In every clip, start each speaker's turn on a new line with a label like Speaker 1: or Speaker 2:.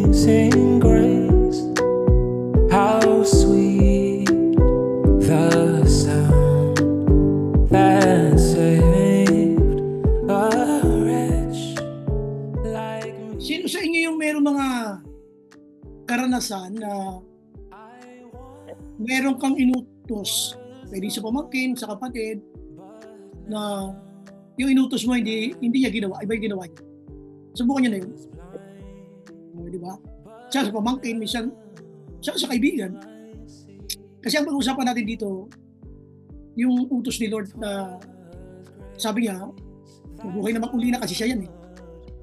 Speaker 1: Amazing grace, how sweet the sound that saved a wretch like me.
Speaker 2: Sino sa inyo yung mayroong mga karanasan na meron kang inutos, pwede sa pamangkin, sa kapatid, na yung inutos mo hindi niya ginawa, iba yung ginawa niya. Subukan niyo na yun. Di ba? Siya sa pamangkin, minsan siya sa kaibigan. Kasi ang pag-usapan natin dito, yung utos ni Lord na sabi niya, mabuhay na mag-uli na kasi siya yan eh.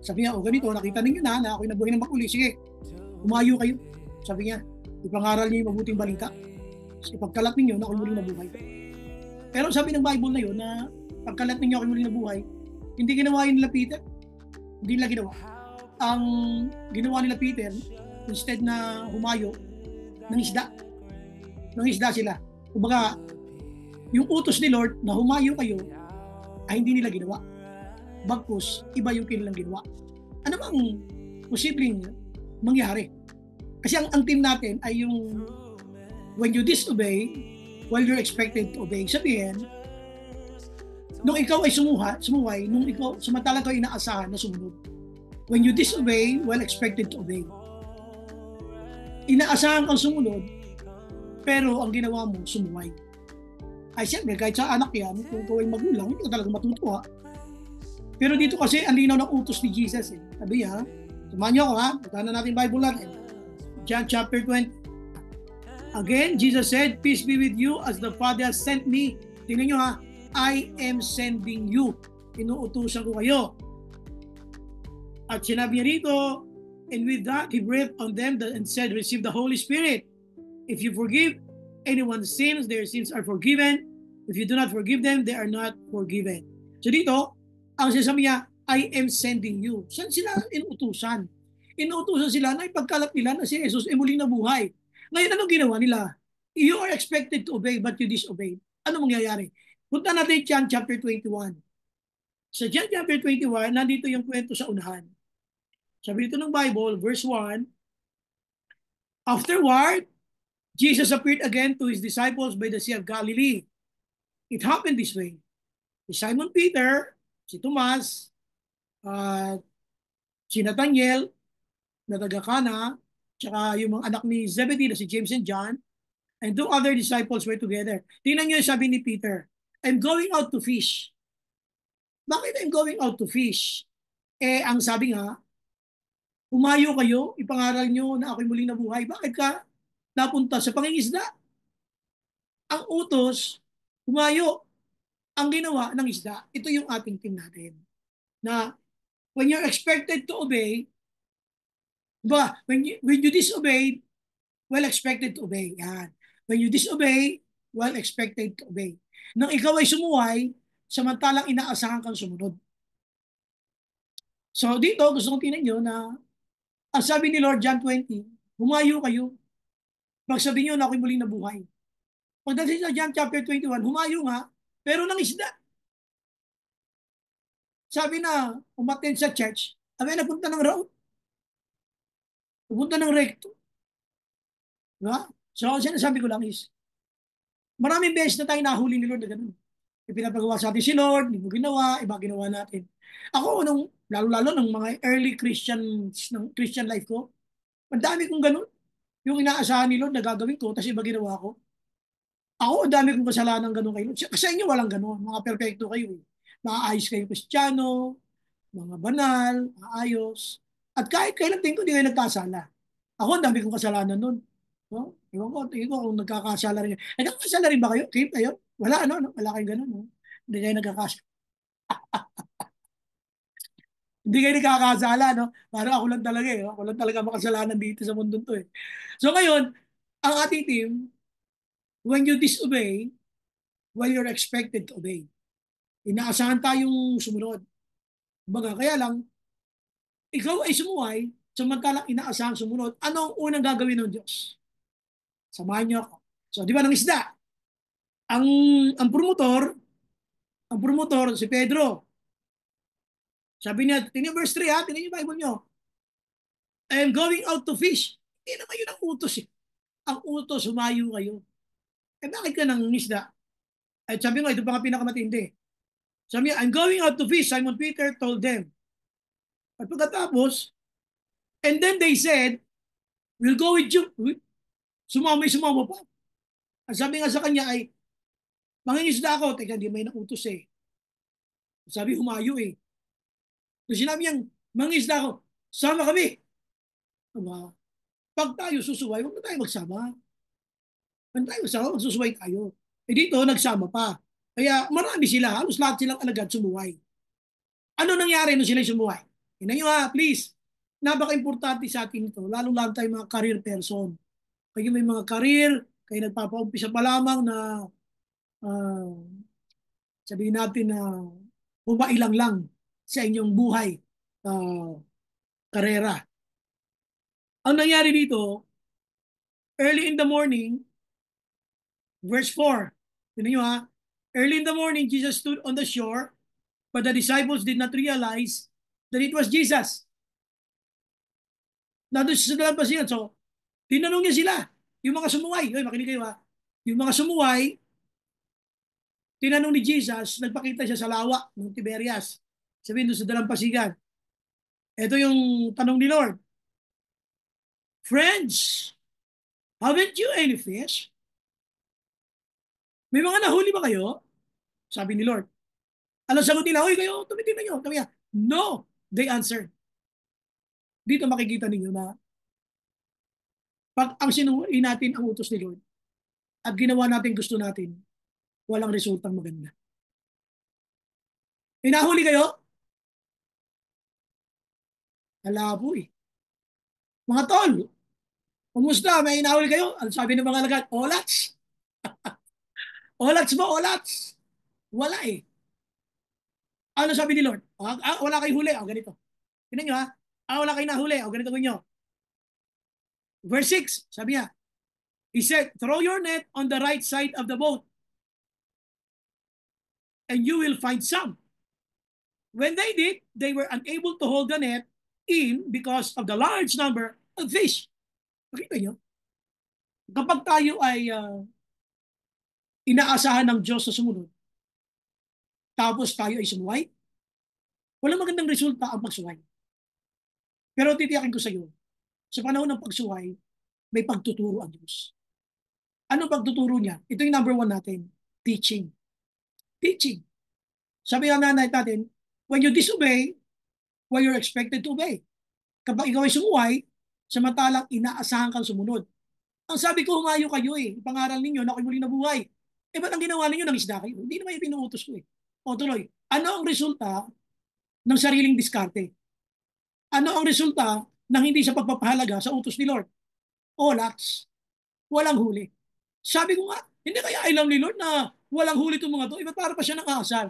Speaker 2: Sabi niya, ganito, nakita ninyo na ako'y nabuhay na mag-uli. Sige, umayo kayo. Sabi niya, ipangaral niyo yung mabuting balita. Ipagkalat ninyo na ako'y muling nabuhay. Pero sabi ng Bible na yun na pagkalat ninyo ako'y muling nabuhay, hindi ginawa yun nila Peter. Hindi nila ginawa. Ang ginawa nila Peter, instead na humayo, nangisda. Nangisda sila. Kumbaga, yung utos ni Lord na humayo kayo, ay hindi nila ginawa. Bagkus, iba yung kanilang ginawa. Ano bang posibleng mangyari? Kasi ang team natin ay yung when you disobey, while you're expected to obey. Sabihin, nung ikaw ay sumuway, nung ikaw, samantalang ikaw inaasahan na sumunod. When you disobey, while expected to obey. Inaasahan kang sumunod, pero ang ginawa mo, sumuway. Ay siyempre, kahit sa anak yan, kung ikaw ay magulang, hindi ka talaga matutuwa. Pero dito kasi, ang linaw ng utos ni Jesus. Sabi niya, samahan niyo ako ha, pagkana natin Bible natin. John chapter 20. Again, Jesus said, peace be with you as the Father has sent me. Tingnan niyo ha, I am sending you. Inuutusan ko kayo. At sinabi niya rito, and with that, He breathed on them and said, receive the Holy Spirit. If you forgive anyone's sins, their sins are forgiven. If you do not forgive them, they are not forgiven. So dito, ang sinasabi niya, I am sending you. Saan sila inuutusan? Inuutusan sila na ipagkalat nila na si Jesus ay muling nabuhay. Ngayon, anong ginawa nila? You are expected to obey, but you disobeyed. Ano mangyayari? Punta natin John chapter 21. Sa John chapter 21, nandito yung kwento sa unahan. Sabi dito ng Bible, verse 1, afterward, Jesus appeared again to His disciples by the Sea of Galilee. It happened this way. Si Simon Peter, si Tomas, si Nathaniel, na taga Cana, tsaka yung mga anak ni Zebedee na si James and John, and two other disciples were together. Tingnan niyo yung sabi ni Peter, I'm going out to fish. Bakit I'm going out to fish? Eh, ang sabi nga, humayo kayo, ipangaral nyo na ako'y muling nabuhay. Bakit ka napunta sa pangingisda? Ang utos, humayo. Ang ginawa ng isda, ito yung ating team natin. Na when you're expected to obey, ba, when you disobey, well expected to obey. Yan. When you disobey, well expected to obey. Nang ikaw ay sumuway, samantalang inaasahan kang sumunod. So dito, gusto kong tingnan nyo na ang sabi ni Lord John 20, humayo kayo. Pagsabi nyo na ako'y muling nabuhay. Pagdating sa John chapter 21, humayo nga, pero nang isda. Sabi na, umattend sa church, abay napunta ng road. Pupunta ng recto. Diba? So, ang sinasabi ko lang is, maraming beses na tayo nahuli ni Lord na ganun. Ipinapagawa sa atin si Lord, hindi mo ginawa, iba ginawa natin. Ako, lalo-lalo ng mga early Christians, ng Christian life ko, ang dami kong ganun. Yung inaasahan ni Lord na gagawin ko, tapos iba ginawa ko. Ako, ang dami kong kasalanan ganun kayo. Sa inyo walang ganun. Mga perfecto kayo. Maayos kayo Kristiyano, mga banal, maayos. At kahit kailan tingin ko, hindi kayo nagkasala. Ako, ang dami kong kasalanan nun. No? Ewan ko, tingin ko kung nagkakasala rin. Nagkakasala rin ba kayo? Kayo? Wala, ano? No? Wala kayong ganun. No? Hindi kayo nagkakasala. Hindi kayo nagkakasala, no? Parang ako lang talaga eh. Ako lang talaga makasalanan dito sa mundo to eh. So ngayon, ang ating team, when you disobey, well, you're expected to obey. Inaasahan tayong sumunod. Baga, kaya lang, ikaw ay sumuway, samantalang inaasahan sumunod, ano ang unang gagawin ng Diyos? Samahan niyo ako. So, di ba ng isda? Ang, ang promotor, si Pedro. Sabi niya, tingnan verse 3 ha, tingnan yung Bible niyo. I am going out to fish. Hindi naman yun ang utos eh. Ang utos, humayo kayo. Eh bakit ka nangingisda? At sabi nga, ito pa nga pinakamatindi. Sabi niya, I'm going out to fish, Simon Peter told them. At pagkatapos, and then they said, we'll go with you. Sumama pa. Ang sabi nga sa kanya ay, mangingisda ako. Teka, di may nautos eh. Sabi, humayo eh. So sinabi niyang, mangingisda ako. Sama kami. Aba, pag tayo susuway, huwag na tayo magsama. Pag tayo magsama, magsusuway tayo. Eh dito, nagsama pa. Kaya marami sila. Halos lahat silang alagad sumuway. Ano nangyari nung sila sumuway? Tingnan nyo ha, please. Napaka-importante sa atin ito. Lalo-lalo tayo mga career person. Kayo may mga career, kayo nagpapaumpisa pa lamang na uh, sabihin natin na humailang lang sa inyong buhay karera. Ang nangyari dito, early in the morning, verse 4, tingnan nyo ha, early in the morning, Jesus stood on the shore, but the disciples did not realize that it was Jesus. Nandun sa dalampasigan. So, tinanong niya sila, yung mga sumuway. Oy, makinig kayo ha. Yung mga sumuway, tinanong ni Jesus, nagpakita siya sa lawa ng Tiberias. Sabihin doon sa dalampasigan. Ito yung tanong ni Lord. Friends, haven't you any fish? May mga nahuli ba kayo? Sabi ni Lord. Alam sagot nila, oy kayo, tumitin na nyo. Sabi niya, no, they answered. Dito makikita ninyo na pag ang sinuhin natin ang utos ni Lord at ginawa natin gusto natin, walang resultang maganda. Hinahuli kayo? Malabo eh. Mga tol, kumusta? May hinahuli kayo? Ano sabi ng mga alagad? Olats. Olats mo, olats. Wala eh. Ano sabi ni Lord? Wala kayo huli. Ganito. Tignan nyo ha. Wala kayo nahuli. Ganito gawin nyo. Verse 6, sabi niya, he said, throw your net on the right side of the boat and you will find some. When they did, they were unable to hold the net in because of the large number of fish. Nakita nyo? Kapag tayo ay inaasahan ng Diyos sa sumunod, tapos tayo ay sumuway, walang magandang resulta ang pagsuway. Pero titiyakin ko sa iyo, sa panahon ng pagsuway, may pagtuturo ang Diyos. Ano pagtuturo niya? Ito yung number 1 natin, teaching. Teaching. Sabi ng nanay natin, when you disobey, well, you're expected to obey. Kapag ikaw ay sumuway, samantalang inaasahan kang sumunod. Ang sabi ko, humayo kayo eh. Pangaral ninyo na ako'y muli nabuhay. Eh, ba't ang ginawa ninyo, nangisda kayo? Hindi naman yung pinuutos ko eh. O tuloy, ano ang resulta ng sariling diskarte? Ano ang resulta ng hindi sa pagpapahalaga sa utos ni Lord? Olats. Walang huli. Sabi ko nga, hindi kaya alam ni Lord na walang huli itong mga to? Iba para pa siya nakaasar.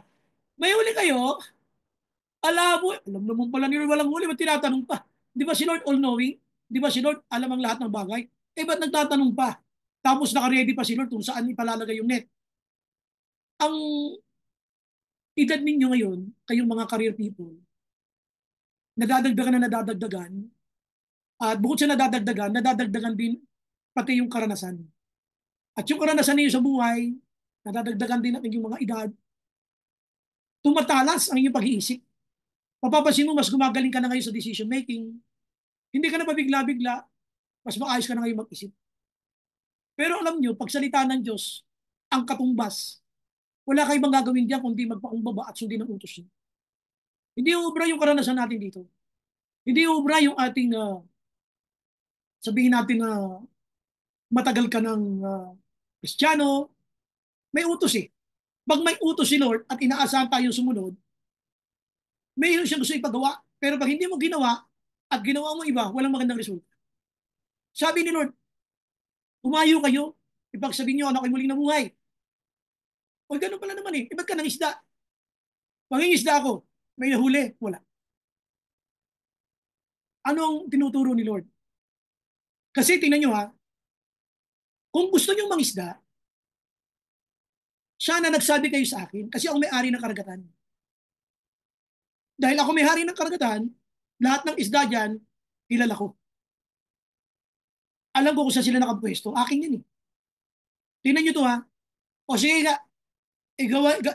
Speaker 2: May huli kayo? Alam naman pala ni Lord walang huli, ba't tinatanong pa? Di ba si Lord all-knowing? Di ba si Lord alam ang lahat ng bagay? Eh ba't nagtatanong pa? Tapos naka-ready pa si Lord kung saan ipalalagay yung net. Ang edad ninyo ngayon, kayong mga career people, nadadagdagan, at bukod sa nadadagdagan din pati yung karanasan. At yung karanasan niyo sa buhay, nadadagdagan din ang inyong mga edad, tumatalas ang inyong pag-iisip. Papapansin mo, mas gumagaling ka na ngayon sa decision making. Hindi ka na pabigla-bigla, mas maayos ka na ngayon mag-isip. Pero alam nyo, pagsalita ng Diyos, ang katumbas, wala kayo bang gagawin diyan kundi magpakumbaba at sundin ang utos niya. Hindi ubra yung karanasan natin dito. Hindi ubra yung ating, sabihin natin na matagal ka ng Kristiyano, may utos eh. Pag may utos si Lord at inaasahan tayo sumunod, mayroon siyang gusto ipagawa. Pero pag hindi mo ginawa at ginawa mo iba, walang magandang resulta. Sabi ni Lord, humayo kayo, ipagsabihin nyo, anak ko'y muling nabuhay. O gano'n pala naman eh, ba't ka nang isda? Mangingisda ako, may nahuli, wala. Anong tinuturo ni Lord? Kasi tingnan nyo ha, kung gusto nyo mangisda, siya na nagsabi kayo sa akin kasi ako may-ari ng karagatan. Dahil ako may-ari ng karagatan, lahat ng isda dyan, kilala ko. Alam ko kung saan sila nakapwesto. Akin yan eh. Tingnan nyo to ha. O sige nga,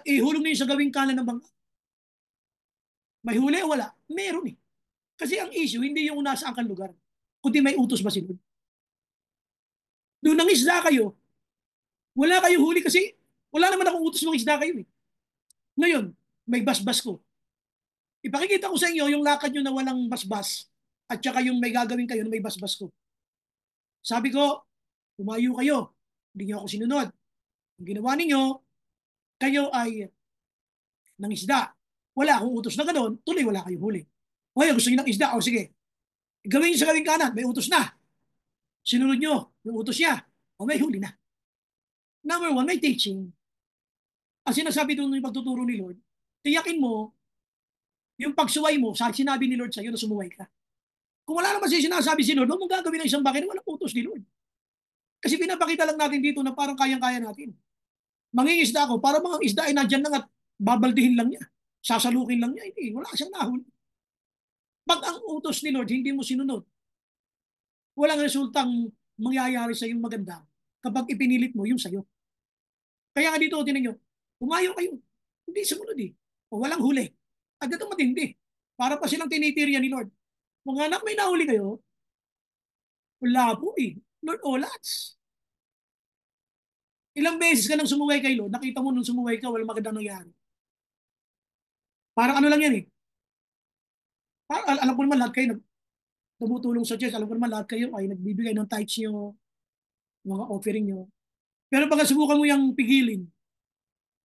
Speaker 2: ihulog nyo sa gawing kanan ng bangka. May huli o wala? Meron eh. Kasi ang issue, hindi yung nasaan kang lugar, kundi may utos ba si Lord. Doon nangisda kayo, wala kayong huli kasi wala naman akong utos ng isda kayo eh. Ngayon, may basbas ko. Ipakikita ko sa inyo yung lakad nyo na walang basbas at saka yung may gagawin kayo na may basbas ko. Sabi ko, tumayo kayo. Hindi niyo ako sinunod. Ang ginawa ninyo, kayo ay nangisda. Wala akong utos na ganoon, tuloy wala kayong huli. Ngayon, gusto niyo ng isda, o sige, gawin niyo sa gawing kanan, may utos na. Sinunod nyo, yung utos niya, o may huli na. Number one, may teaching. Ang sinasabi doon yung pagtuturo ni Lord, tiyakin mo, yung pagsuway mo, sinabi ni Lord sa'yo na sumuway ka. Kung wala naman siya sinasabi si Lord, huwag mong gagawin ng isang bakit, walang utos ni Lord. Kasi pinapakita lang natin dito na parang kayang-kaya natin. Mangingisda ako, para mga isda ay nandyan lang at babaldihin lang niya. Sasalukin lang niya. Hindi, wala siyang nahuli. Pag ang utos ni Lord, hindi mo sinunod, walang resultang mangyayari sa iyong maganda kapag ipinilit mo yung sayo. Kaya nga dito, tinan nyo, umayo kayo. Hindi sumunod eh. O walang huli. Agad ang matindi. Para pa silang tinitirya ni Lord. Mga anak, may nahuli kayo? Wala po eh. Lord, olats. Ilang beses ka nang sumuway kay Lord, nakita mo nung sumuway ka, walang magandang nangyari. Parang ano lang yan eh. Parang, alam ko naman lahat kayo tumutulong sa church. Alam ko naman lahat kayo ay nagbibigay ng tithes nyo, mga offering nyo. Pero pag subukan mo yung pigilin,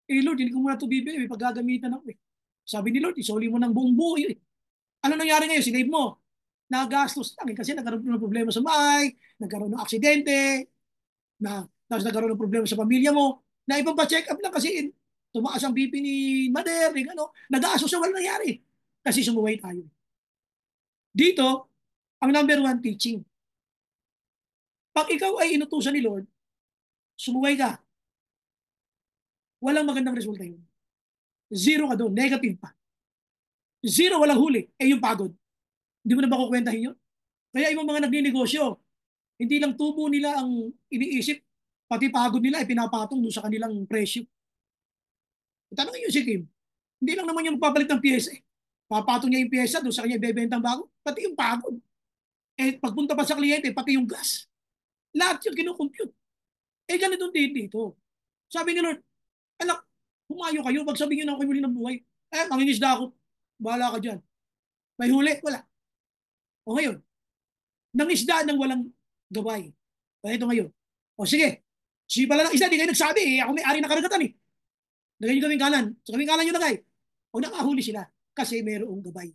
Speaker 2: eh Lord, hindi ko muna ito bibigay, may paggagamitan ako eh. Sabi ni Lord, isoli mo ng buong buhay eh. Ano nangyari ngayon? Sinave mo. Nagastos lang eh, kasi nagkaroon ng problema sa bahay, nagkaroon ng aksidente, tapos nagkaroon ng problema sa pamilya mo, na ipapacheck up lang kasi tumaas ang BP ni Mother, ano, nag-aasos sa walang nangyari. Kasi sumuway tayo. Dito, ang number one teaching. Pag ikaw ay inutusan ni Lord, sumuway ka, walang magandang resulta yun. Zero ka doon, negative pa. Zero, walang huli. Eh yung pagod. Hindi mo na ba kukwentahin yun? Kaya yung mga nagninegosyo, hindi lang tubo nila ang iniisip, pati pagod nila ay pinapatong doon sa kanilang presyo. Tanongin nyo si Kim, hindi lang naman yung magpapalit ng pyesa eh. Papatong niya yung pyesa doon sa kanya ibebentang bago, pati yung pagod. Eh pagpunta pa sa kliyente, pati yung gas. Lahat yun kinukompute. Eh ganito din dito. Sabi ni Lord, anak, humayo kayo, pag sabihin nyo na ako muli ng buhay, mangingisda ako, bahala ka dyan. May huli, wala. O ngayon, nangisda ng walang gabay. O ito ngayon. O sige, pala ng isda, di kayo nagsabi eh, ako may ari na karagatan eh. Lagay nyo gawing kanan. Sa gawing kanan nyo lagay. O nakahuli sila kasi mayroong gabay.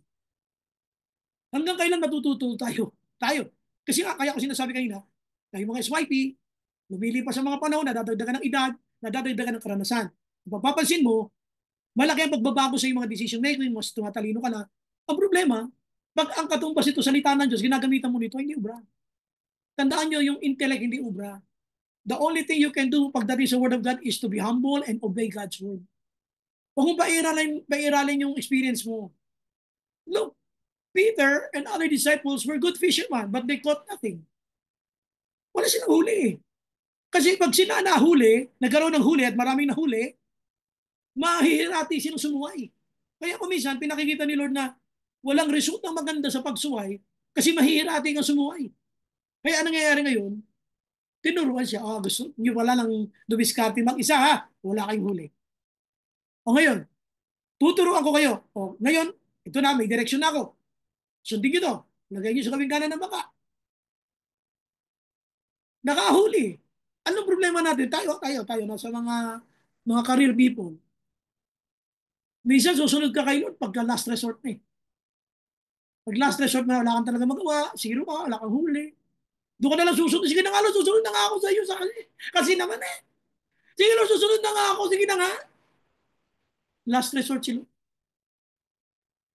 Speaker 2: Hanggang kailan matututo tayo? Tayo. Kasi nga, kaya ko sinasabi kanina, tayo mga SYP, lumilipas sa mga panahon, nadadagdagan ng edad, nadadagdagan ng karanasan. Kung papapansin mo, malaki ang pagbabago sa iyong mga decision making, mas tumatalino ka na. Ang problema, pag ang katumbas ito, salita ng Diyos, ginagamitan mo nito, hindi ubra. Tandaan nyo, yung intellect hindi ubra. The only thing you can do pag that is the word of God is to be humble and obey God's word. Huwag mong pairalin yung experience mo. Look, Peter and other disciples were good fishermen, but they caught nothing. Wala silang huli eh. Kasi pag sila nahuli, nagkaroon ng huli at maraming nahuli, mahihirati silang sumuway. Kaya kuminsan, pinakikita ni Lord na walang resulta maganda sa pagsuway kasi mahihirati kang sumuway. Kaya anong nangyayari ngayon? Tinuruan siya, gusto nyo wala lang dumiskarte mag-isa ha, wala kayong huli. O ngayon, tuturuan ko kayo. O ngayon, ito na, may direksyon na ako. Sundin nyo to. Lagay nyo sa gawing kanan ng baka. Nakahuli. Anong problema natin? Tayo, nasa mga career people. Minsan, susunod ka kay Lord pagka last resort na eh. Pag last resort na, wala kang talaga magawa, zero ka, wala kang huli. Doon ka na lang susunod. Sige na nga, Lord, susunod na nga ako sa iyo. Kasi naman eh. Sige Lord, susunod na nga ako. Sige na nga. Last resort si Lord.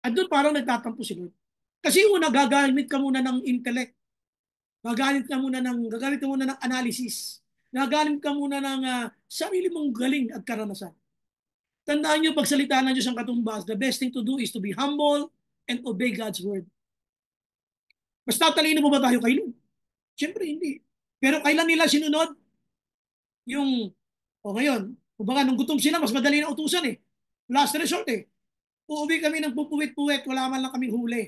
Speaker 2: At doon parang nagtatampo si Lord. Kasi una, gagamit ka muna ng intellect. Gagamit ka muna ng analysis. Gagamit ka muna ng sarili mong galing at karanasan. Tandaan nyo, pagsalita ng Diyos ang katumbas, the best thing to do is to be humble and obey God's word. Basta talino mo ba tayo kay Lord? Siyempre hindi. Pero kailan nila sinunod? Yung, o ngayon, kumbaga nung gutom sila, mas madali na utusan eh. Last resort eh. Uuwi kami ng pupuwit-puwit, wala man lang kaming huli.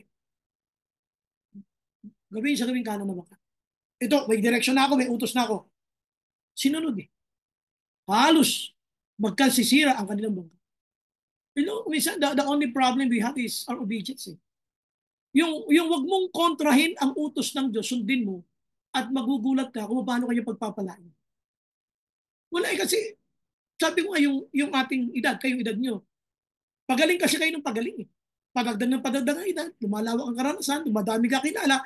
Speaker 2: Gawin sa gawin kanan na baka. Ito, may direction na ako, may utos na ako. Sinunod eh. Halos magkasisira ang kanilang bangka. You know, minsan, the only problem we have is our obedience eh. Yung wag mong kontrahin ang utos ng Diyos, sundin mo, at magugulat ka kung paano kayo pagpapalain. Wala eh kasi, sabi ko nga yung ating edad, kayong edad nyo, pagaling kasi kayo ng pagaling eh. Padagdag ng padagdag ang edad, lumalawak ang karanasan, dumadami ka kilala.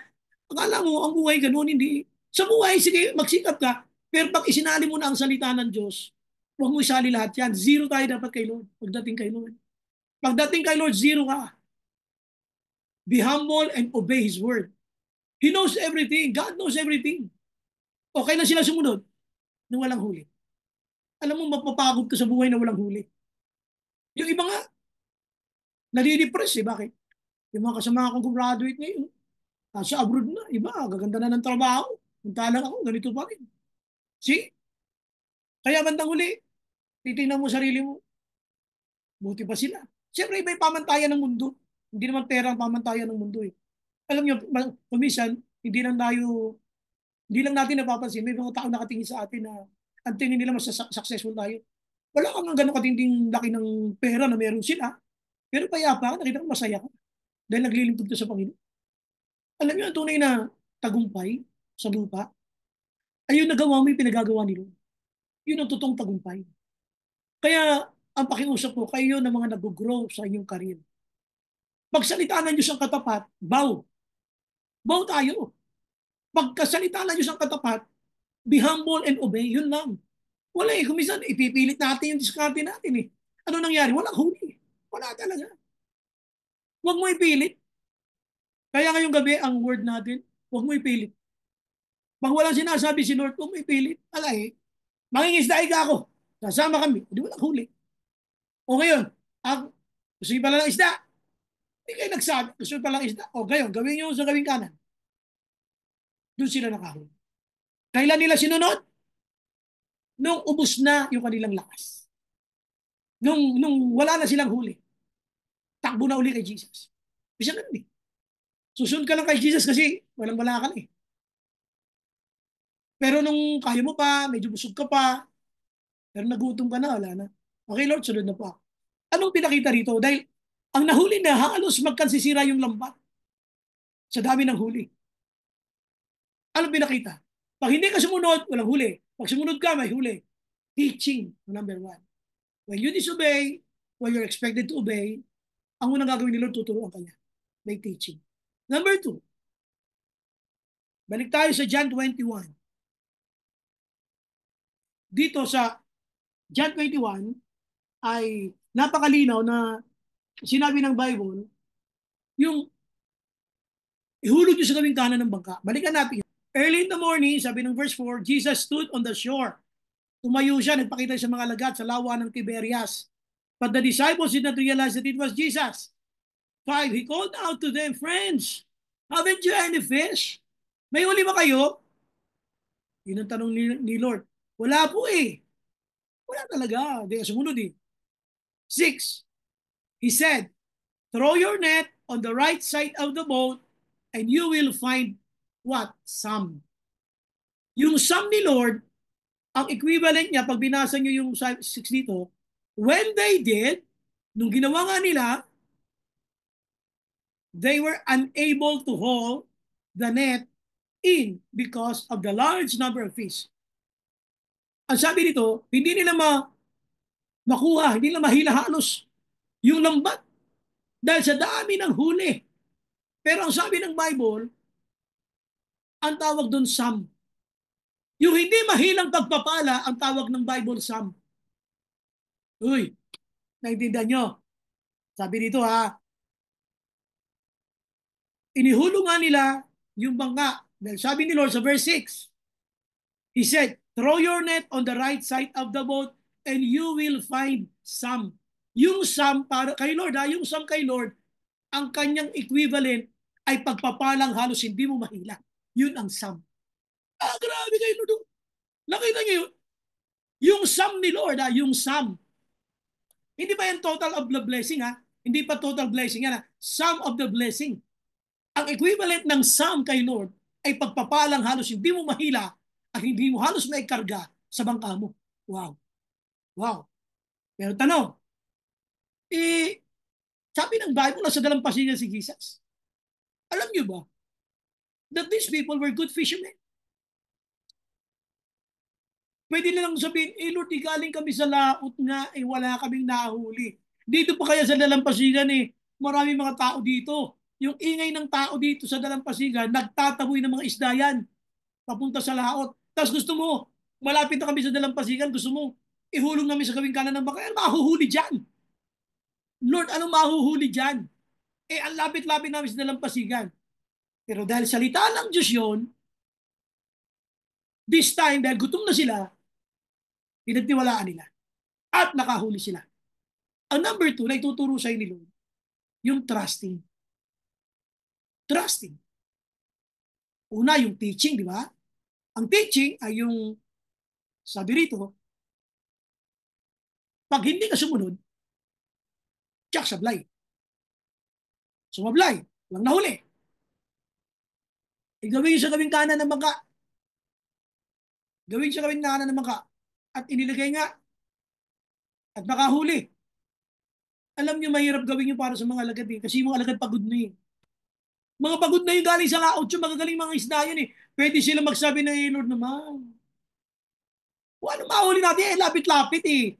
Speaker 2: Akala mo, ang buhay ganun, hindi. Sa buhay, sige, magsikap ka, pero pag isinali mo na ang salita ng Diyos, huwag mo isali lahat yan. Zero tayo dapat kay Lord, pagdating kay Lord. Pagdating kay Lord, zero ka. Be humble and obey His word. He knows everything. God knows everything. Okay na sila sumunod nang walang huli. Alam mo, mapapagod ka sa buhay na walang huli. Yung iba nga, nadidepress eh. Bakit? Yung mga kasama akong graduate ngayon, sa abroad na, iba, gaganda na ng trabaho. Muntalang ako, ganito pa rin. See? Kaya bandang huli, titingnan mo sarili mo, buti pa sila. Siyempre, iba yung pamantayan ng mundo. Hindi naman pera ang pamantayan ng mundo eh. Alam niyo, kumisan, hindi lang natin napapansin, may mga tao nakatingin sa atin na ang tingin nila mas successful tayo. Wala kang gano'ng katinding laki ng pera na meron sila, pero payapa ka, nakita ko masaya ka dahil naglilingkod ka sa Panginoon. Alam niyo, ang tunay na tagumpay sa lupa, ay yung nagawa mo yung pinagagawa ni Lord. Yun ang totoong tagumpay. Kaya, ang pakiusap ko, kayo na mga nag-grow sa inyong career. Pagsalita ng Diyos ang katapat, bow. Bow tayo. Pagkasalita ng Diyos ang katapat, be humble and obey. Yun lang. Wala eh. Kumisan, ipipilit natin yung diskarte natin eh. Ano nangyari? Walang huli. Wala talaga. Huwag mo ipilit. Kaya ngayong gabi, ang word natin, huwag mo ipilit. Pag walang sinasabi si Lord, huwag mo ipilit. Alay, mangingisdaig ako. Sasama kami. Hindi walang huli. O ngayon, gusto nyo pala ng isda. Hindi kayo nagsabi. Gusto nyo pala ng isda. O ngayon, gawin nyo sa gawing kanan. Doon sila nakahuli. Kailan nila sinunod? Nung ubos na yung kanilang lakas. Nung wala na silang huli. Takbo na uli kay Jesus. Bisa ganun eh. Susunod ka lang kay Jesus kasi walang-wala ka na eh. Pero nung kaya mo pa, medyo busog ka pa, pero nagutom ka na, wala na. Okay Lord, sunod na po ako. Anong pinakita rito? Dahil ang nahuli na halos magkansisira yung lambat sa dami ng huli. Anong pinakita? Pag hindi ka sumunod, walang huli. Pag sumunod ka, may huli. Teaching, number one. When you disobey, when you're expected to obey, ang unang gagawin ni Lord, tuturuan ka niya. May teaching. Number two, balik tayo sa John 21. Dito sa John 21 ay napakalinaw na sinabi ng Bible, yung ihulog nyo sa gawing kanan ng bangka. Balikan natin. Early in the morning, sabi ng verse 4, Jesus stood on the shore. Tumayo siya, nagpakita sa mga lagat sa lawa ng Tiberias. But the disciples did not realize that it was Jesus. 5, he called out to them, friends, haven't you any fish? May huli ba kayo? Yun ang tanong ni Lord. Wala po eh. Wala talaga. Di sumunod eh. 6, he said, throw your net on the right side of the boat and you will find what? Some. Yung some ni Lord, ang equivalent niya, pag binasa nyo yung 6 dito, when they did, nung ginawa nga nila, they were unable to haul the net in because of the large number of fish. Ang sabi dito, hindi nila makuha, hindi nila mahilahalos yung lambat dahil sa dami ng huli. Pero ang sabi ng Bible, ang tawag doon some. Yung hindi mahilang pagpapala, ang tawag ng Bible some. Uy, naintindihan nyo? Sabi dito inihulong nga nila yung bangka. Dahil sabi ni Lord sa verse 6, He said, throw your net on the right side of the boat and you will find some. Yung some para kay Lord, yung some kay Lord, ang kanyang equivalent ay pagpapalang halos hindi mo mahila. Yun ang some. Grabe kayo, Lord. Nakita niyo yun? Yung sum ni Lord, yung sum. Hindi ba yan total of the blessing, ha? Hindi pa total blessing yan, ha? Sum of the blessing. Ang equivalent ng sum kay Lord ay pagpapalang halos hindi mo mahila at hindi mo halos maikarga sa bangka mo. Wow. Wow. Pero tanong, eh, sabi ng Bible na sa dalampasigan si Jesus. Alam niyo ba that these people were good fishermen? Pwede nilang sabihin, Lord, galing kami sa laot nga, wala kaming nahuli. Dito pa kaya sa dalampasigan, marami mga tao dito. Yung ingay ng tao dito sa dalampasigan, nagtataboy ng mga isda yan, papunta sa laot. Tapos gusto mo, malapit na kami sa dalampasigan, gusto mo, ihulong namin sa gawing kanan ng baka, ano mahuhuli dyan? Lord, anong mahuhuli dyan? Ang lapit-lapit namin sa dalampasigan. Pero dahil salita ng Diyos yun, this time, dahil gutom na sila, pinagtiwalaan nila. At nakahuli sila. Ang number 2 na ituturo sa ni Lord, yung trusting. Trusting. Una, yung teaching, di ba? Ang teaching ay yung, sabi rito, pag hindi ka sumunod, tsak sablay. Sumablay, walang nahuli. Gawin sa gawing kanan ng bangka. Gawin sa gawing kanan ng bangka. At inilagay nga, at nakahuli. Alam niyo, mahirap gawin yun para sa mga alagad kasi yung mga alagad pagod na yun. Mga pagod na yung galing sa laot yung magagaling mga isda yun Pwede sila magsabi na, Lord naman. O ano mahuli natin? Lapit-lapit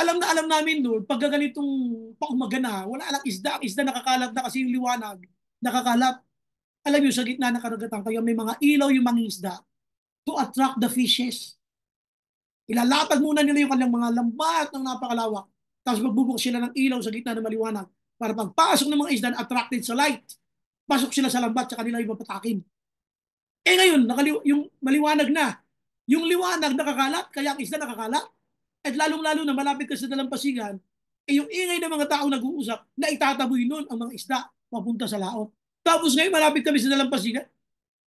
Speaker 2: Alam na alam namin, Lord, pag ganitong paumaga na, wala lang isda. Ang isda nakakalat na kasi yung liwanag. Nakakalat. Alam niyo, sa gitna ng karagatan, kaya may mga ilaw yung mga isda to attract the fishes. Ilalatag muna nila yung kanilang mga lambat ng napakalawak. Tapos magbubukas sila ng ilaw sa gitna ng maliwanag para pagpasok ng mga isda attracted sa light. Pasok sila sa lambat sa kanila yung mapatakin. Ngayon, yung maliwanag na. Yung liwanag nakakalat, kaya ang isda nakakalat. At lalong-lalo na malapit ka sa dalampasigan, yung ingay ng mga tao nag-uusap na itataboy nun ang mga isda papunta sa laot. Tapos ngayon, malapit kami sa dalampasigan.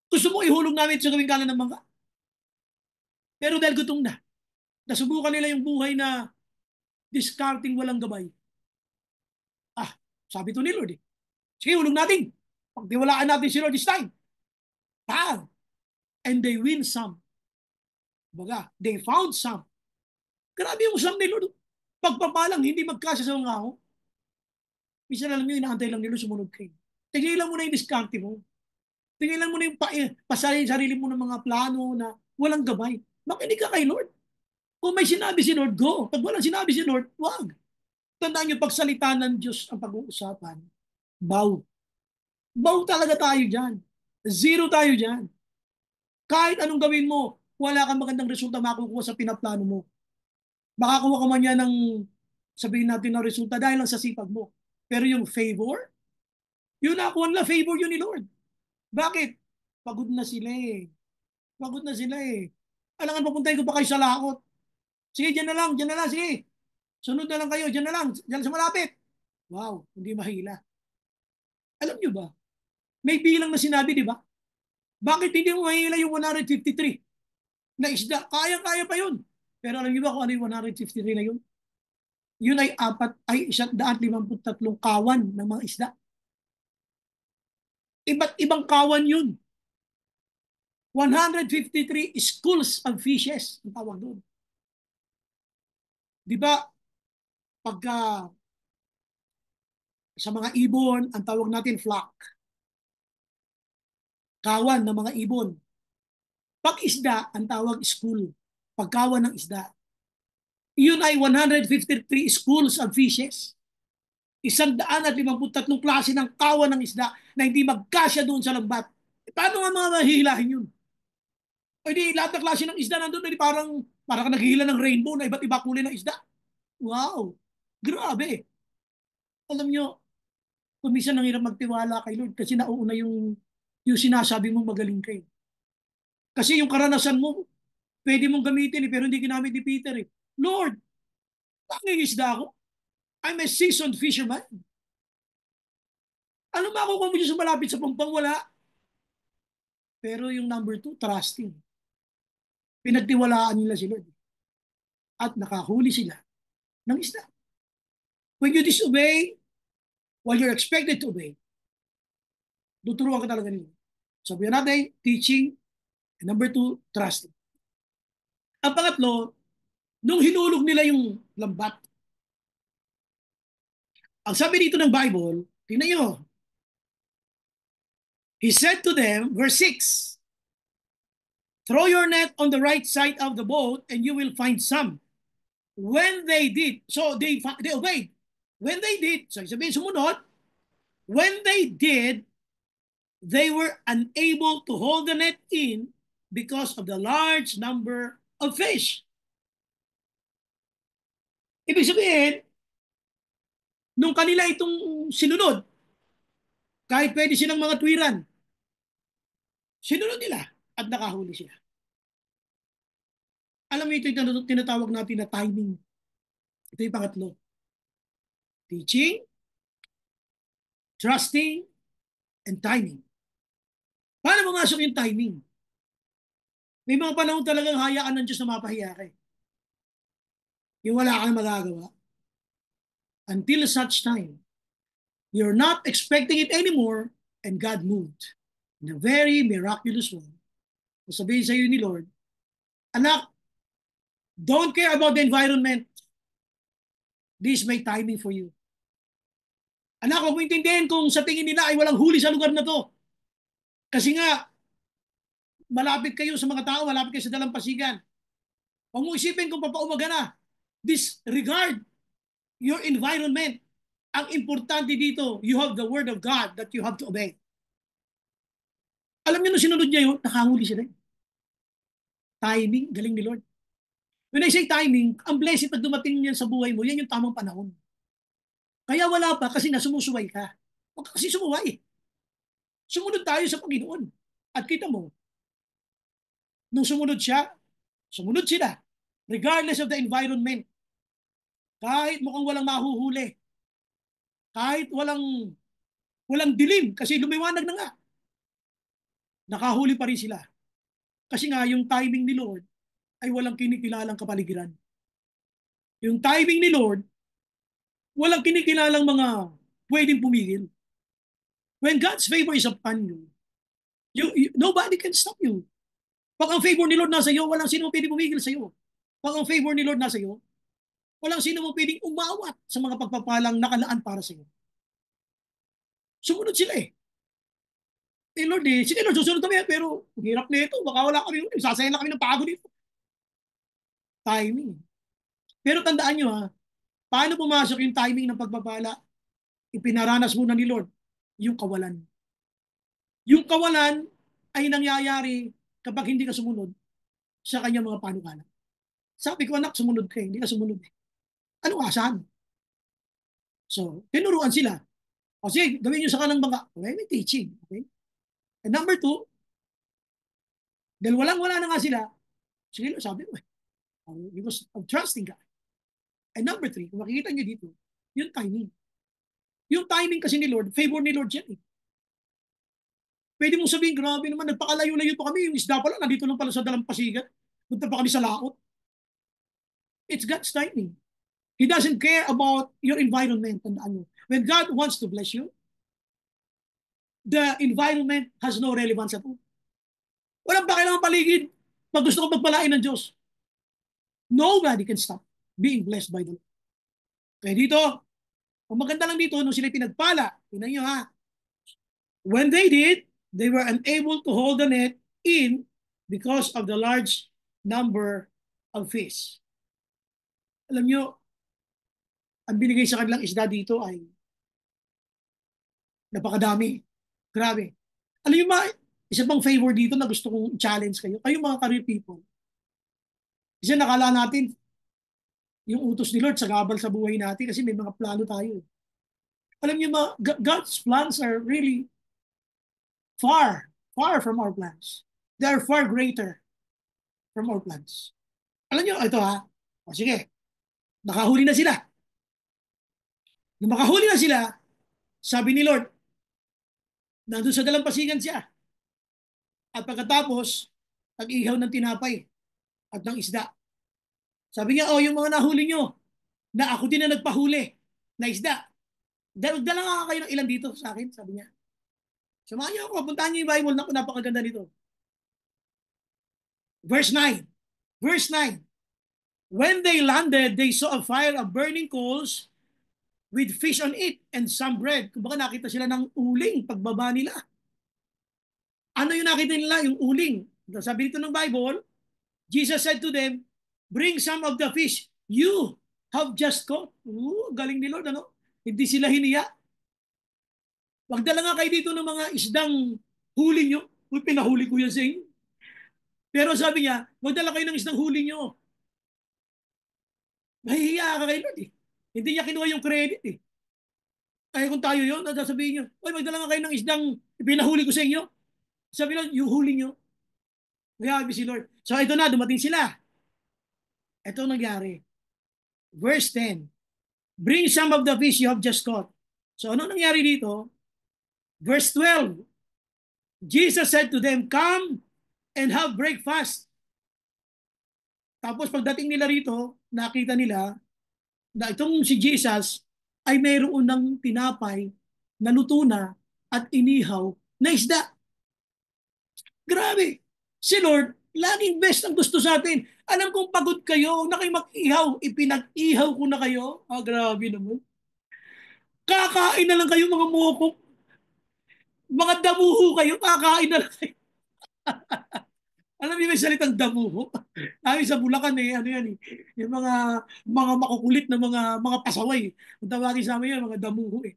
Speaker 2: Gusto mo ihulog namin sa gawing kanan ng bangka. Pero dahil gutom na, nasubukan nila yung buhay na discarding walang gabay. Sabi to ni Lord sige, hulog natin. Pagtiwalaan natin si Lord this time. And they win some. Baga, they found some. Grabe yung some ni Lord. Pagpapalang, hindi magkasya sa mga ako. Misa na lang yun, inaantay lang nila sumunod kayo. Tigilan mo na yung diskarte mo. Tigilan mo na yung pasayin sarili mo ng mga plano na walang gabay. Makinig ka kay Lord. Kung may sinabi si Lord, go. Pag walang sinabi si Lord, wag. Tandaan nyo, pagsalita ng Diyos ang pag-uusapan, bow. Bow talaga tayo dyan. Zero tayo dyan. Kahit anong gawin mo, wala kang magandang resulta makukuha sa pinaplano mo. Makakuha ka man yan ng sabihin natin na resulta dahil lang sa sipag mo. Pero yung favor, yun nakuha nila, favor yun ni Lord. Bakit? Pagod na sila Pagod na sila Alangan papuntahin ko pa kayo sa laot. Sige, dyan na lang, sige. Sunod na lang kayo, dyan na lang, dyan sa malapit. Wow, hindi mahila. Alam nyo ba? May bilang na sinabi, di ba? Bakit hindi mo mahila yung 153 na isda? Kaya-kaya pa yun. Pero alam niyo ba kung ano yung 153 na yun? Yun ay 153 kawan ng mga isda. Iba't ibang kawan yun. 153 schools of fishes ang tawag doon. Di ba, pagka sa mga ibon, ang tawag natin flock. Kawan ng mga ibon. Pag isda, ang tawag school. Pagkawan ng isda. Yun ay 153 schools of fishes. 153 klase ng kawan ng isda na hindi magkasya doon sa lambat. Paano nga mga mahihilahin yun? O di lahat ng klase ng isda nandun, di parang naghihila ng rainbow na iba't iba kulay ng isda. Wow! Grabe! Alam nyo, kung minsan nanghirap magtiwala kay Lord kasi nauuna yung sinasabi mong magaling kayo. Kasi yung karanasan mo, pwede mong gamitin pero hindi ginamit ni Peter Lord, nangingisda ako. I'm a seasoned fisherman. Ano makukuha mo dyan sa malapit sa pampang? Wala. Pero yung number 2, trusting. Pinagtiwalaan nila si Lord. At nakahuli sila ng isda. When you disobey, while you're expected to obey, tuturuan ka talaga nila. Sabihan natin, teaching. And number 2, trusting. Ang pangatlo, nung hinulog nila yung lambat, ang sabi dito ng Bible, tingnan nyo, He said to them, verse 6, throw your net on the right side of the boat and you will find some. When they did, so they obeyed. When they did, so sabihin sumunod, when they did, they were unable to hold the net in because of the large number of fish. Ibig sabihin, nung kanila itong sinunod, kahit pwede silang mga tuwiran, sinunod nila at nakahuli sila. Alam mo ito yung tinatawag natin na timing. Ito yung pangatlo. Teaching, trusting, and timing. Paano pumasok yung timing? May mga panahon talagang hayaan ng Diyos na mapahiya ka. Yung wala kang magagawa. Until such time, you're not expecting it anymore, and God moved in a very miraculous way. Sabihin sa iyo ni Lord, anak, don't care about the environment. This is my timing for you. Anak, huwag mo intindihin kung sa tingin nila ay walang huli sa lugar na to. Kasi nga, malapit kayo sa mga tao, malapit kayo sa dalampasigan. Huwag mo isipin kung papaumaga na. Disregard your environment. Ang importante dito, you have the word of God that you have to obey. Alam niyo nung sinunod niya yun, nakahuli siya rin. Timing, galing ni Lord. When I say timing, ang blessing pag dumating niyan sa buhay mo, yan yung tamang panahon. Kaya wala pa kasi nasumusuway ka. Huwag ka kasi sumuway. Sumunod tayo sa Panginoon. At kita mo, nung sumunod siya, sumunod sila. Regardless of the environment. Kahit mukhang walang mahuhuli. Kahit walang dilim kasi lumiwanag na nga. Nakahuli pa rin sila. Kasi nga yung timing ni Lord ay walang kinikilalang kapaligiran. Yung timing ni Lord, walang kinikilalang mga pwedeng pumigil. When God's favor is upon you, nobody can stop you. Pag ang favor ni Lord nasa iyo, walang sino pwedeng pumigil sa iyo. Pag ang favor ni Lord nasa iyo, walang sino mo pwedeng umawat sa mga pagpapalang nakalaan para sa iyo. Sumunod sila eh. Eh Lord eh, sige Lord, susunod kami pero hirap na ito, baka wala kami, sasayang na kami ng pagod dito. Timing. Pero tandaan nyo ha, paano pumasok yung timing ng pagpapala? Ipinaranas muna ni Lord yung kawalan. Yung kawalan ay nangyayari kapag hindi ka sumunod sa kanyang mga panukala. Sabi ko, anak, sumunod ka, hindi ka sumunod eh. Ano asahan? So, tinuruan sila. O sige, gawin nyo sa kanang mga, okay, may teaching. Okay? And number 2, dahil wala na nga sila, sige, sabi ko eh, because of trusting God. And number 3, kung makikita nyo dito, yung timing. Yung timing kasi ni Lord, favor ni Lord yan eh. Pwede mong sabihin, grabe naman, nagpakalayo-layo pa kami, yung isda pala, nandito lang pala sa dalampasigan. Punta pa kami sa laot. It's God's timing. He doesn't care about your environment. When God wants to bless you, the environment has no relevance at all. Walang pakialam paligid pag gusto ko magpalain ng Diyos. Nobody can stop being blessed by the Lord. Kaya dito, ang maganda lang dito, nung sila pinagpala, tingnan nyo ha, when they did, they were unable to hold the net in because of the large number of fish. Alam nyo, ang binigay sa kanilang isda dito ay napakadami. Grabe. Alam nyo ba, isa pang favor dito na gusto kong challenge kayo. Kayo mga career people. Kasi nakala natin, yung utos ni Lord sa gabal sa buhay natin kasi may mga plano tayo. Alam niyo ba, God's plans are really far from our plans. They are far greater from our plans. Alam niyo, ito ha. O sige, nakahuli na sila. Nung makahuli na sila, sabi ni Lord, nandun sa dalampasigan siya. At pagkatapos, nag-ihaw ng tinapay at ng isda. Sabi niya, yung mga nahuli nyo, na ako din na nagpahuli na isda. Dala nga kayo ng ilan dito sa akin, sabi niya. Samahan niyo ako, puntahan niyo yung Bible, napakaganda nito. Verse 9. Verse 9. When they landed, they saw a fire of burning coals with fish on it and some bread. Kung baka nakita sila ng uling pagbaba nila. Ano yung nakita nila? Yung uling. Sabi dito ng Bible, Jesus said to them, bring some of the fish you have just caught. Galing ni Lord, ano? Hindi sila hiniya. Magdala nga kayo dito ng mga isdang huli nyo. Pinahuli ko yan sa inyo. Pero sabi niya, magdala kayo ng isdang huli nyo. Nahihiya ka kay Lord eh. Hindi niya kinuha yung credit eh. Kaya kung tayo yun, sasabihin nyo, magdala nga kayo ng isdang pinahuli ko sa inyo. Sabi lang, yung huli nyo. Grabe si Lord. So ito na, dumating sila. Ito nangyari. Verse 10. Bring some of the fish you have just caught. So ano nangyari dito? Verse 12. Jesus said to them, come and have breakfast. Tapos pagdating nila rito, nakita nila na itong si Jesus ay mayroon ng tinapay na luto na at inihaw na isda. Grabe! Si Lord, laging best ang gusto sa atin. Alam kong pagod kayo, na kayo mag-ihaw, ipinag-ihaw ko na kayo. Grabe naman. Kakain na lang kayo mga mukok. Mga damuho kayo, kakain na lang kayo. Alam niyo may salitang damuho? Ay sa Bulacan ano yan eh. Yung mga makukulit na mga pasaway. Ang tawagin sa amin yan, mga damuho eh.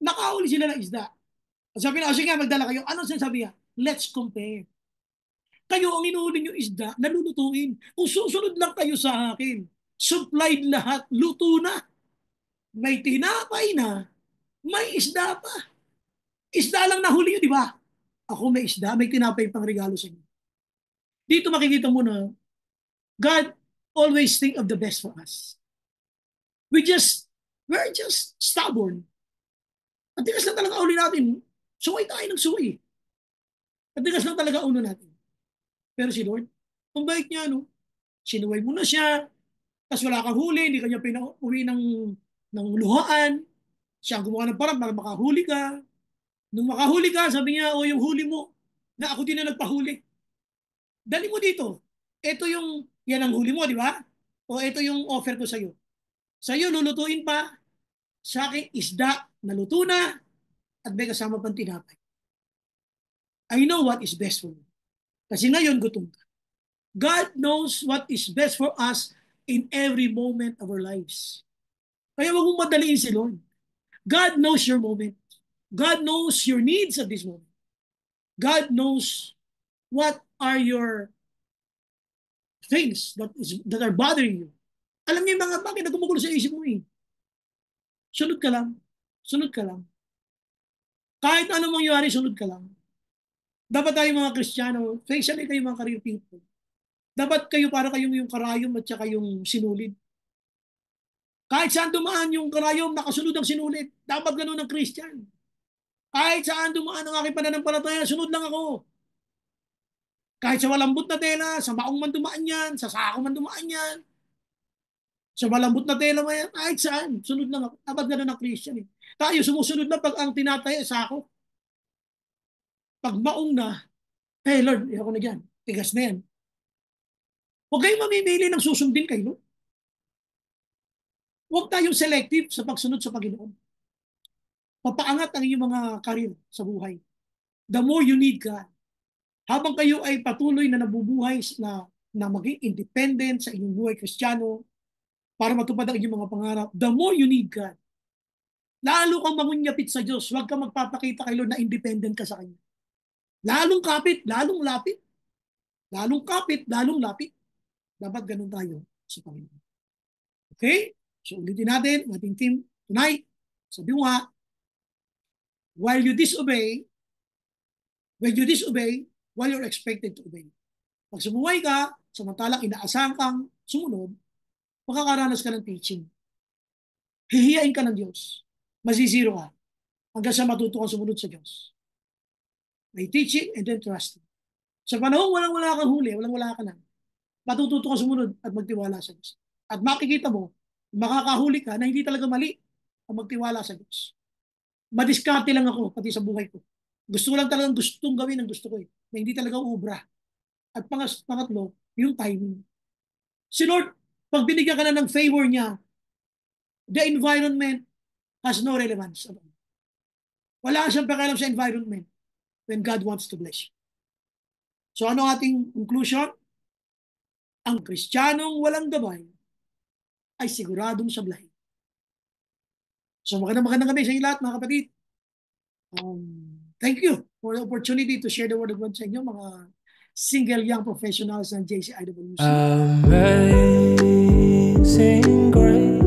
Speaker 2: Nakauli sila ng isda. Sabi na, sige magdala kayo. Ano sinasabi niya? Let's compare. Kayo ang inuuli niyo isda, nalulutuin. Kung susunod lang kayo sa akin, supplied lahat, luto na. May tinapay na, may isda pa. Isda lang nahuli niyo, di ba? Ako may isda, may tinapay pang regalo sa inyo. Dito makikita mo na God always think of the best for us. We're just stubborn. At tigas lang talaga ulo natin. Suway tayo ng suway. At tigas lang talaga ulo natin. Pero si Lord, ang bait niya, no? Sinuway mo na siya, tapos wala kang huli, hindi kanya pinauwi ng luhaan. Siya ang gumawa ng parang para makahuli ka. Nung makahuli ka, sabi niya, yung huli mo, na ako din na nagpahuli. Dali mo dito. Ito yan ang huli mo, di ba? O ito yung offer ko sa'yo. Sa'yo, lulutuin pa. Sa akin, isda, naluto na, at may kasama pang tinapay. I know what is best for you. Kasi ngayon, gutom ka. God knows what is best for us in every moment of our lives. Kaya wag mong madaliin si Lord. God knows your moment. God knows your needs at this moment. God knows what are your things that are bothering you. Alam niyo mga bakit na gumugulo sa isip mo eh. Sunod ka lang. Sunod ka lang. Kahit ano mangyari, sunod ka lang. Dapat tayo mga Kristiyano, especially kayo mga career people, dapat kayo para kayong yung karayom at saka yung sinulid. Kahit saan dumaan yung karayom, nakasunod ang sinulid. Dapat ganun ang Christian. Kahit saan dumaan ang aking pananampalataya, sunod lang ako. Kahit sa malambot na tela, sa maong man dumaan yan, sa sako man dumaan yan, sa malambot na tela man yan, kahit saan, sunod lang ako. Dapat ganun ang Christian. Tayo sumusunod na pag ang tinataya sa ako. Pag maong na, hey Lord, ako na dyan. Tigas na yan. Huwag kayong mamimili ng susundin kay Lord. Huwag tayong selective sa pagsunod sa Panginoon. Papaangat ang inyong mga karir sa buhay. The more you need God. Habang kayo ay patuloy na nabubuhay na maging independent sa inyong buhay Kristiyano para matupad ang inyong mga pangarap, the more you need God. Lalo kang mangunyapit sa Diyos. Huwag kang magpapakita kay Lord na independent ka sa Kanya. Lalong kapit, lalong lapit. Lalong kapit, lalong lapit. Dapat ganun tayo sa Panginoon. Okay? So ulitin natin ang ating team tonight. Sabi mo nga, while you disobey, while you're expected to obey. Pag sumuway ka, samantalang inaasahan kang sumunod, makakaranas ka ng teaching. Hihiyain ka ng Diyos. Masisiro ka hanggang sa matuto kang sumunod sa Diyos. by teaching and then trusting. Sa panahon walang-wala kang huli, walang-wala ka na, matututo ka sumunod at magtiwala sa Diyos. At makikita mo, makakahuli ka na hindi talaga mali ang magtiwala sa Diyos. Madiskarte lang ako, pati sa buhay ko. Gusto ko lang talagang gustong gawin ang gusto ko na hindi talaga ubra. At pangatlo, yung timing. Si Lord, pag binigyan ka na ng favor niya, the environment has no relevance at all. Wala siyang pakialam sa environment when God wants to bless you. So ano ating conclusion? Ang Kristiyanong walang gabay ay siguradong sablahin. So magandang gabi sa inyo lahat, mga kapatid. Thank you for the opportunity to share the word of God sa inyo, mga single young professionals ng JCIWC.
Speaker 1: Amazing grace.